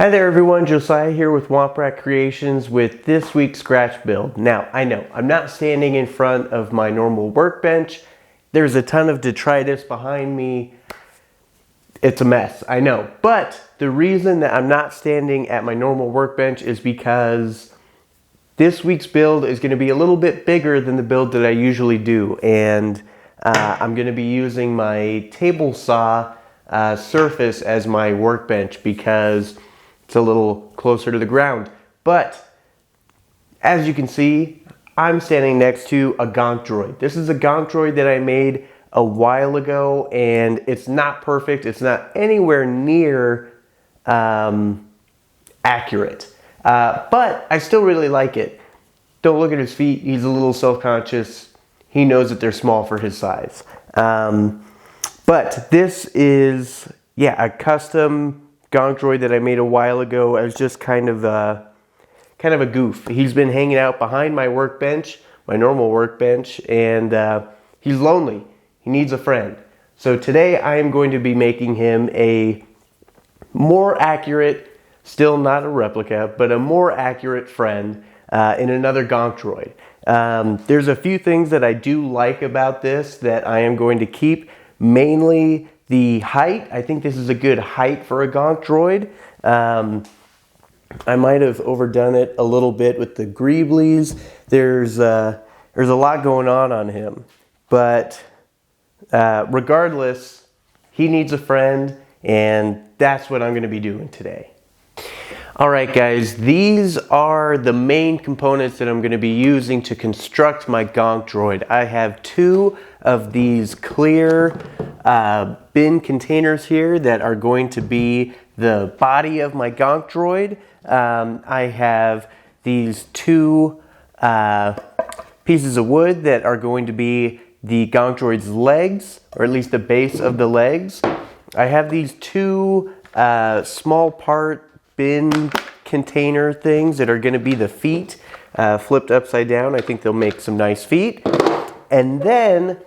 Hi there everyone, Josiah here with Womprat Creations with this week's scratch build. Now, I know, I'm not standing in front of my normal workbench. There's a ton of detritus behind me. It's a mess, I know. But the reason that I'm not standing at my normal workbench is because this week's build is going to be a little bit bigger than the build that I usually do. And I'm going to be using my table saw surface as my workbench because it's a little closer to the ground. But as you can see, I'm standing next to a Gonk Droid. This is a Gonk Droid that I made a while ago, and it's not perfect. It's not anywhere near accurate. But I still really like it. Don't look at his feet. He's a little self-conscious. He knows that they're small for his size. But this is, a custom Gonk Droid that I made a while ago. I was just kind of a goof. He's been hanging out behind my workbench, my normal workbench, and he's lonely. He needs a friend. So today I am going to be making him a more accurate, still not a replica, but a more accurate friend in another Gonk Droid. There's a few things that I do like about this that I am going to keep, mainly the height. I think this is a good height for a Gonk Droid. I might have overdone it a little bit with the greebles. There's a lot going on him, but regardless, he needs a friend, and that's what I'm going to be doing today. Alright guys, these are the main components that I'm going to be using to construct my Gonk Droid. I have two of these clear bin containers here that are going to be the body of my Gonk Droid. I have these two pieces of wood that are going to be the Gonk Droid's legs, or at least the base of the legs. I have these two small part bin container things that are going to be the feet, flipped upside down. I think they'll make some nice feet. And then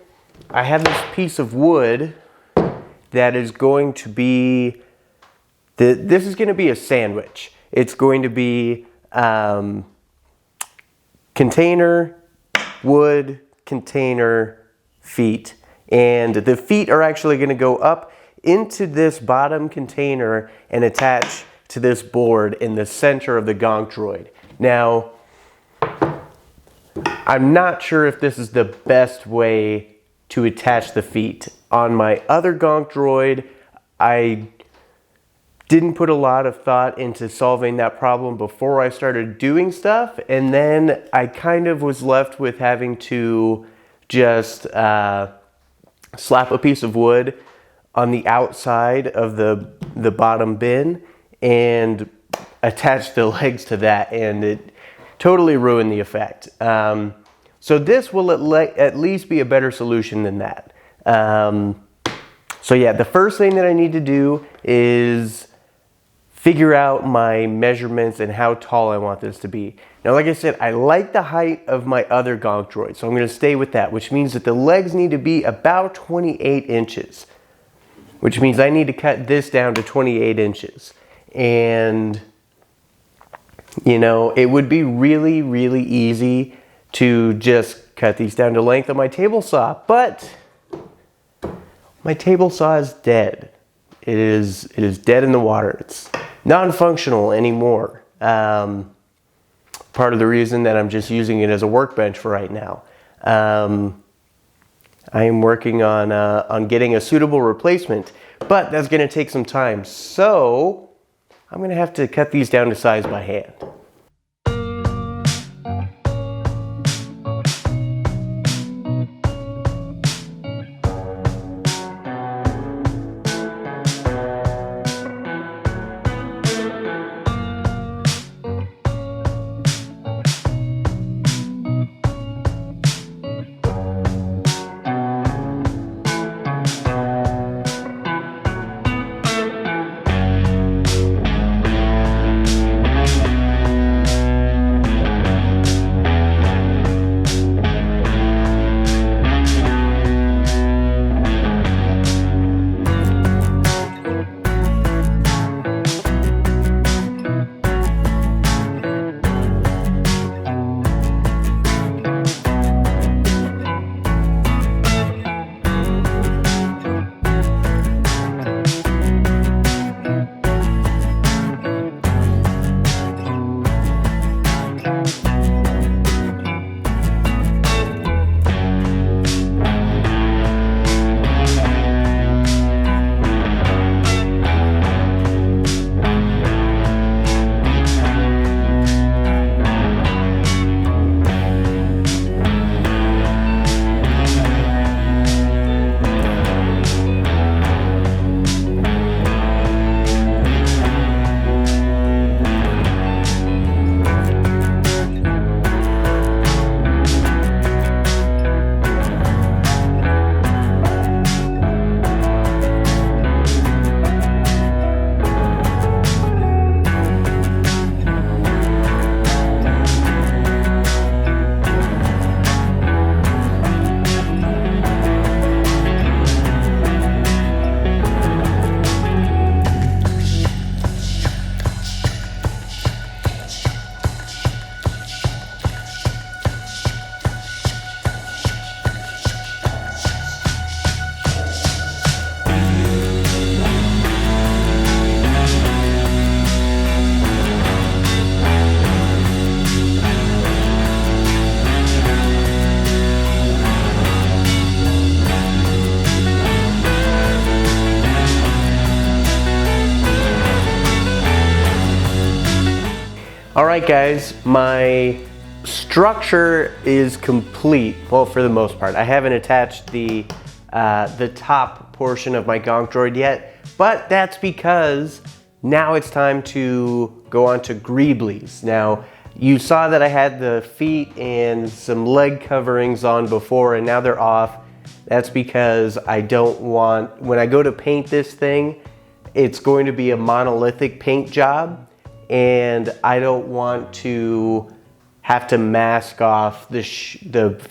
I have this piece of wood that is going to be, this is going to be a sandwich. It's going to be container, wood, container, feet. And the feet are actually going to go up into this bottom container and attach to this board in the center of the Gonk Droid. Now, I'm not sure if this is the best way to attach the feet. On my other Gonk Droid, I didn't put a lot of thought into solving that problem before I started doing stuff, and then I kind of was left with having to just slap a piece of wood on the outside of the bottom bin and attach the legs to that, and it totally ruined the effect. So this will at least be a better solution than that. So yeah, the first thing that I need to do is figure out my measurements and how tall I want this to be. Now, like I said, I like the height of my other Gonk Droid, so I'm going to stay with that, which means that the legs need to be about 28 inches, which means I need to cut this down to 28 inches. And, you know, it would be really, really easy to just cut these down to length on my table saw, but my table saw is dead. It is dead in the water. It's non-functional anymore. Part of the reason that I'm just using it as a workbench for right now. I am working on getting a suitable replacement, but that's going to take some time. So I'm going to have to cut these down to size by hand. All right, guys, my structure is complete. Well, for the most part. I haven't attached the top portion of my Gonk Droid yet, but that's because now it's time to go on to greebles. Now, you saw that I had the feet and some leg coverings on before, and now they're off. That's because I don't want, when I go to paint this thing, it's going to be a monolithic paint job, and I don't want to have to mask off the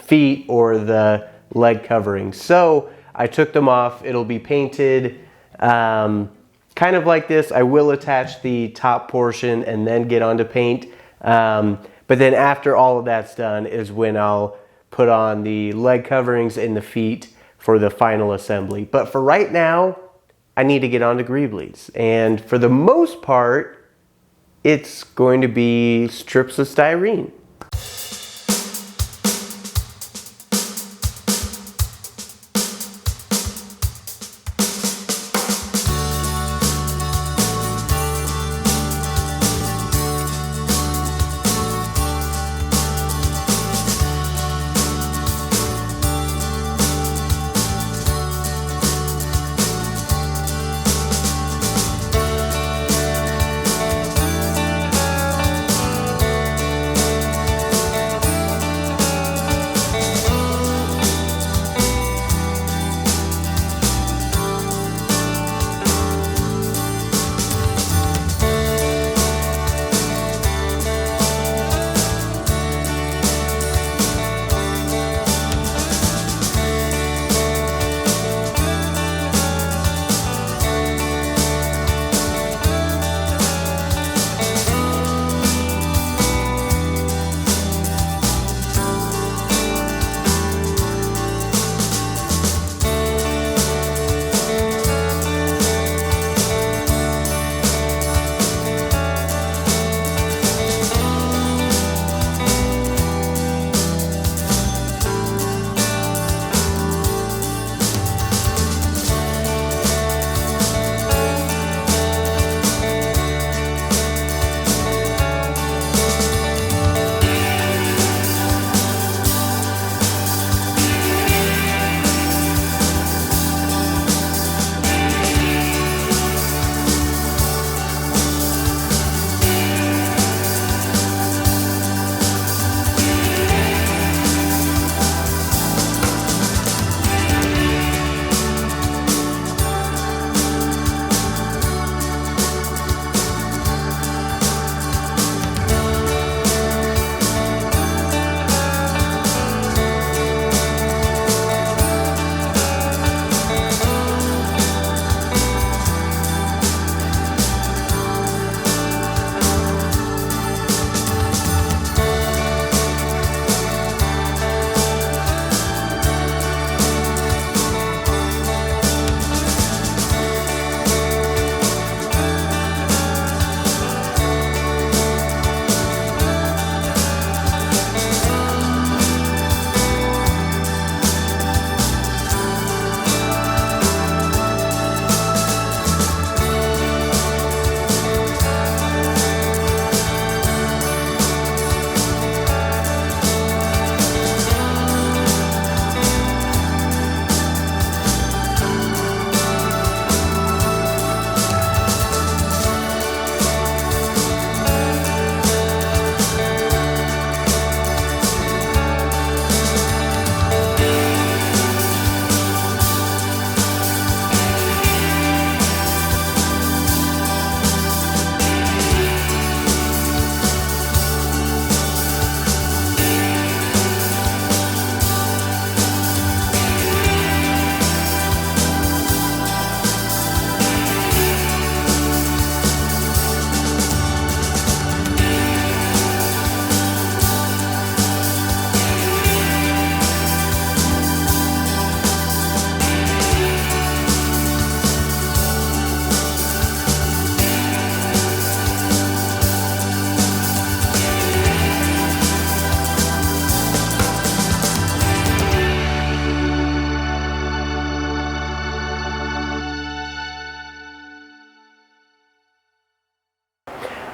feet or the leg covering. So I took them off. It'll be painted kind of like this. I will attach the top portion and then get onto paint. But then after all of that's done is when I'll put on the leg coverings and the feet for the final assembly. But for right now, I need to get onto greebles. And for the most part, it's going to be strips of styrene.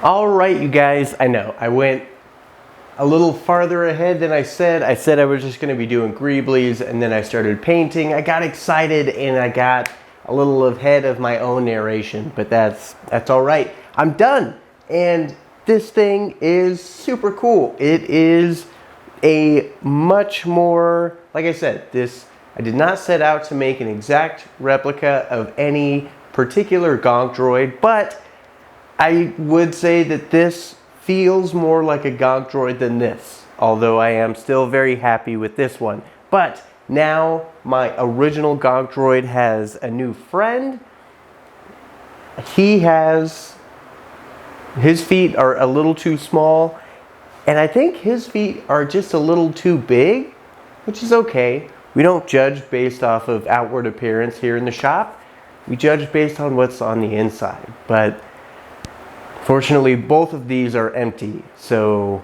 All right, you guys, I know I went a little farther ahead than I said. I said I was just gonna be doing greebles, and then I started painting. I got excited and I got a little ahead of my own narration, but that's all right. I'm done. And this thing is super cool. It is a much more, like I said, I did not set out to make an exact replica of any particular Gonk Droid, but I would say that this feels more like a Gonk Droid than this, although I am still very happy with this one. But now my original Gonk Droid has a new friend. His feet are a little too small, and I think his feet are just a little too big, which is okay. We don't judge based off of outward appearance here in the shop. We judge based on what's on the inside. But fortunately, both of these are empty, so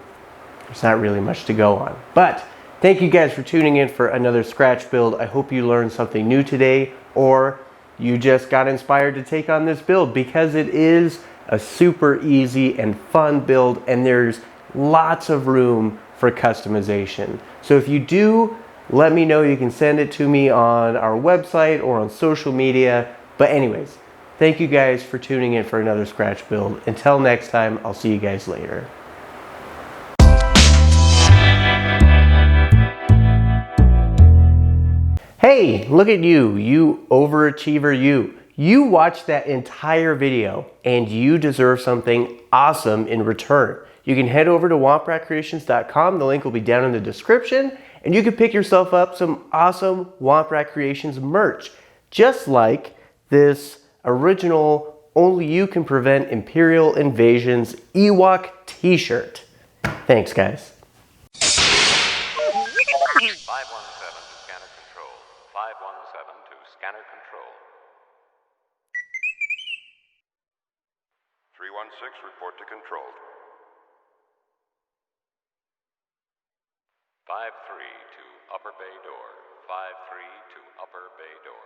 there's not really much to go on. But thank you guys for tuning in for another scratch build. I hope you learned something new today, or you just got inspired to take on this build, because it is a super easy and fun build, and there's lots of room for customization. So if you do, let me know. You can send it to me on our website or on social media. But anyways, thank you guys for tuning in for another scratch build. Until next time, I'll see you guys later. Hey, look at you, you overachiever you. You watched that entire video and you deserve something awesome in return. You can head over to wompratcreations.com. The link will be down in the description, and you can pick yourself up some awesome Womprat Creations merch, just like this original Only You Can Prevent Imperial Invasions Ewok t-shirt. Thanks, guys. 517 to scanner control. 517 to scanner control. 316, report to control. 53 to upper bay door. 53 to upper bay door.